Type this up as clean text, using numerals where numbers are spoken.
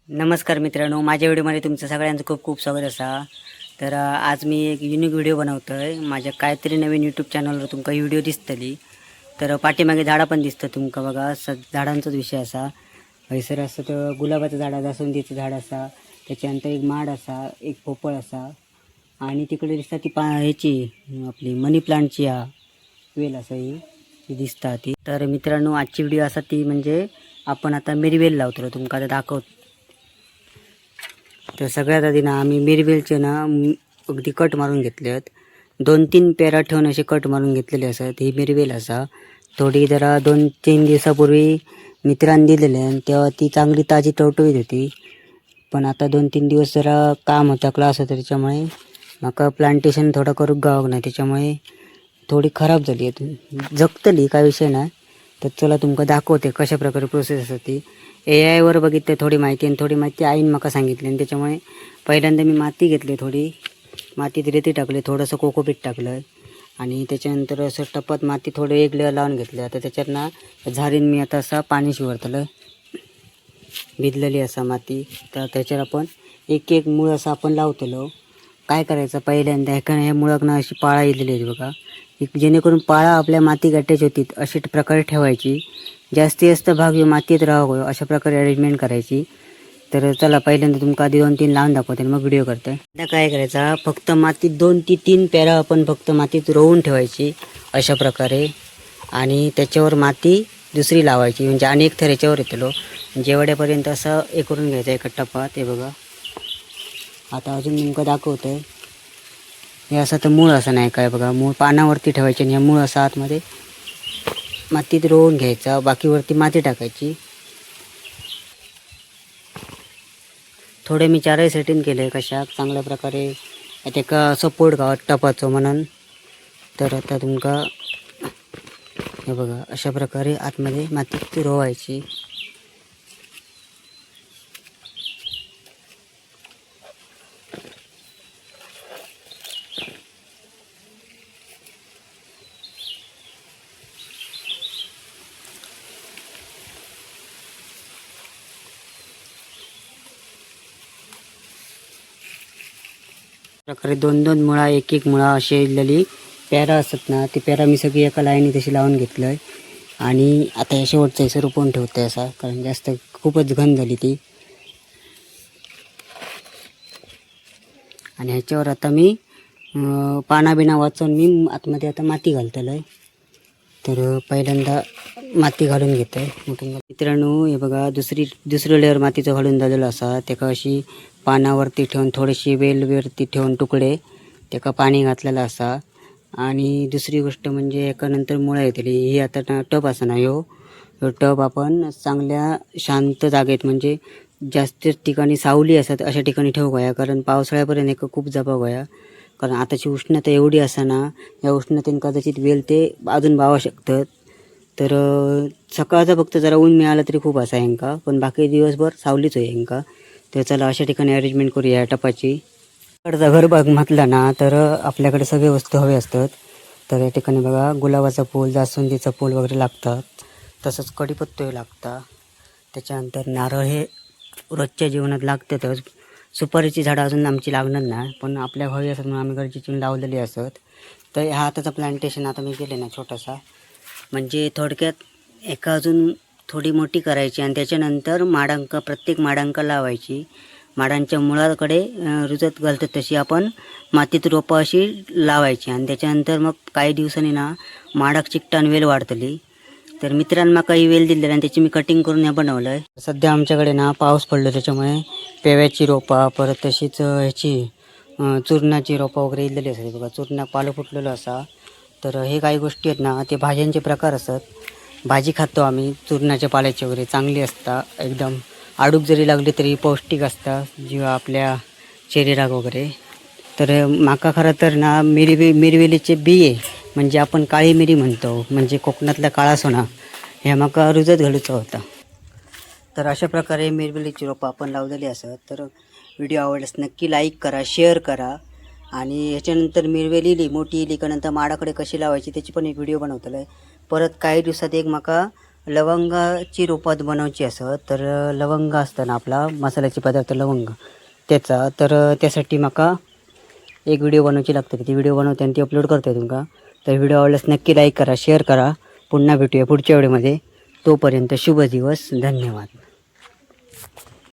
नमस्कार मित्रांनो, माझ्या व्हिडिओमध्ये तुमचं सगळ्यांचं खूप खूप स्वागत असा. तर आज मी एक युनिक व्हिडिओ बनवतो आहे. माझ्या काहीतरी नवीन यूट्यूब चॅनलवर तुमका ही व्हिडिओ दिसतली. तर पाठीमागे झाडं पण दिसतं तुमका बघा. झाडांचाच विषय असा. हैसर असं तर गुलाबाचं झाड, जास्वंदीचं झाड असा, त्याच्यानंतर एक माड असा, एक पोपळ असा, आणि तिकडे दिसता ती ह्याची आपली मनी प्लांटची वेल असं ही दिसता ती. तर मित्रांनो, आजची व्हिडिओ असा ती म्हणजे आपण आता मिरवेल लावतो तुमका आता दाखवतो. तर सगळ्यात आधी ना आम्ही मिरवेलचे ना अगदी कट मारून घेतले आहेत. 2-3 पेरा ठेवून असे कट मारून घेतलेले असतात. ही मिरवेल असा. थोडी जरा 2-3 दिवसापूर्वी मित्रांनी दिलेले आणि तेव्हा ती चांगली ताजी टवटवीत होती. पण आता 2-3 दिवस जरा काम होता, क्लास होता, त्याच्यामुळे माका प्लांटेशन थोडं करूक गावक नाही, त्याच्यामुळे थोडी खराब झाली आहे. जगतली काय विषय नाही. तर चला तुमका दाखवते कशा प्रकारे प्रोसेस असते ती. AI वर बघितलं थोडी माहिती, आणि थोडी माहिती आईन माका सांगितली, आणि त्याच्यामुळे पहिल्यांदा मी माती घेतली, थोडी मातीत रेती टाकली, थोडंसं कोकोपीट टाकलं, आणि त्याच्यानंतर असं टपात माती थोडं एक लेअर लावून घेतलं. आता त्याच्यात ना झारीन मी आता असं पाणी शिवरतलं, भिजलेली असा माती. तर त्याच्यावर आपण एक एक मूळ असं आपण लावतलो. काय करायचं पहिल्यांदा ह्या मुळाक ना अशी पाळा येलेली आहे बघा, जेणेकरून पाळा आपल्या माती अटॅच होती अशी प्रकारे ठेवायची. जास्तीत जास्त भाग मातीत राहावं अशा प्रकारे अरेंजमेंट करायची. तर चला पहिल्यांदा तुमका आधी 2-3 लावून दाखवते, मग व्हिडिओ करते. आता काय करायचा, फक्त मातीत 2 ते 3 पेरा आपण फक्त मातीत रोवून ठेवायची अशा प्रकारे, आणि त्याच्यावर माती दुसरी लावायची, म्हणजे अनेक थर याच्यावर येतलो. जेवढ्यापर्यंत असं हे करून घ्यायचं एक टप्पा. ते बघा आता अजून नेमकं दाखवतंय. हे असं तर मूळ असं नाही काय बघा, मूळ पानावरती ठेवायचे आणि मूळ असं आतमध्ये मातीत रोवून घ्यायचा. बाकीवरती माती टाकायची. थोडे मी चारही सेटिंग केले कशाक चांगल्या प्रकारे त्याका सपोर्ट गावात टपाचं म्हणून. तर आता तुमका हे बघा अशा प्रकारे आतमध्ये मातीत रोवायची. प्रकारे 2-2 मुळा, एक मुळा अशी इलेली पेरा असतात ना, ती पेरा मी सगळी एका लाईनी तशी लावून घेतलंय. आणि आता या शेवटचा हिस्सा रोपण ठेवतोय असा, कारण जास्त खूपच घन झाली ती. आणि ह्याच्यावर आता मी पाना बिना वाचून मी आतमध्ये आता माती घालतलोय. तर पहिल्यांदा माती घालून घेतोय. मित्रांनो हे बघा, दुसरी लेअर मातीचं घालून झालेलं असा. त्याका अशी पानावरती ठेवून थोडीशी वेलवरती ठेवून तुकडे त्याका पाणी घातलेलं असा. आणि दुसरी गोष्ट म्हणजे एका नंतर मुळा येतली. ही आता टब असा ना, ह्यो टब आपण चांगल्या शांत जागेत, म्हणजे जास्त ठिकाणी सावली असतात अशा ठिकाणी ठेवू गया, कारण पावसाळ्यापर्यंत एक खूप जपाव गया. कारण आताची उष्णता एवढी असा ना, या उष्णतेने कदाचित वेल ते अजून बावा शकतात. तर सकाळचा फक्त जरा ऊन मिळालं तरी खूप असा ह्यांका, पण बाकी दिवसभर सावलीच होय ह्यांका. तर चला अशा ठिकाणी अरेंजमेंट करूया टपाची. इकडचा घर बघ म्हटला ना, तर आपल्याकडे सगळे वस्तू हवे असतात. तर या ठिकाणी बघा गुलाबाचा फूल, जास्वंदीचा फूल वगैरे लागतात. तसंच कढीपत्तो लागतात. त्याच्यानंतर नारळ हे रोजच्या जीवनात लागतातच. सुपारीची झाडं अजून आमची लागणार नाही, पण आपल्या हवी असत म्हणून आम्ही गरजेची लावलेली असत. तर हा आताचा प्लांटेशन आता मी केले ना छोटासा, म्हणजे थोडक्यात एका अजून थोडी मोठी करायची, आणि त्याच्यानंतर प्रत्येक माडांका लावायची. माडांच्या मुळाकडे रुजत घालतात तशी आपण मातीत रोपं अशी लावायची, आणि त्याच्यानंतर मग काही दिवसांनी ना माडाक चिकटान वेल वाढतली. तर मित्रांनी मला काही वेल दिलेली आणि त्याची मी कटिंग करून हे बनवलं आहे. सध्या आमच्याकडे ना पाऊस पडलो, त्याच्यामुळे पेव्याची रोपा, परत तशीच ह्याची चूर्णाची रोपा वगैरे इलेली असतात बघा. चूर्णा पालं फुटलेलं असा. तर हे काही गोष्टी आहेत ना, ते भाज्यांचे प्रकार असतात. भाजी खातो आम्ही चूर्णाच्या पाल्याची वगैरे, चांगली असता एकदम. आडूक जरी लागली तरी पौष्टिक असतात जीव आपल्या शरीराक वगैरे. तर माका खरं तर ना मिरवेलीचे बिये, म्हणजे आपण काळी मिरी म्हणतो, म्हणजे कोकणातला काळा सोना, ह्या माका रुजत घालूचा होता. तर अशा प्रकारे मिरवेलीची रोपं आपण लावलेली असत. तर व्हिडिओ आवडल्यास नक्की लाईक करा, शेअर करा. आणि ह्याच्यानंतर मिरवेली इली मोठी इली का नंतर माडाकडे कशी लावायची त्याची पण एक व्हिडिओ बनवतलं आहे. परत काही दिवसात एक माका लवंगाची रोपात बनवची असत तर लवंग असतं ना आपला मसाल्याचे पदार्थ लवंग त्याचा तर त्यासाठी म्हाका एक व्हिडिओ बनवची लागते ती व्हिडिओ बनवते आणि ती अपलोड करते तुमका तर व्हिडिओ आवडल्यास नक्की लाईक करा शेअर करा पुन्हा भेटूया पुढच्या व्हिडिओमध्ये तोपर्यंत शुभ दिवस धन्यवाद.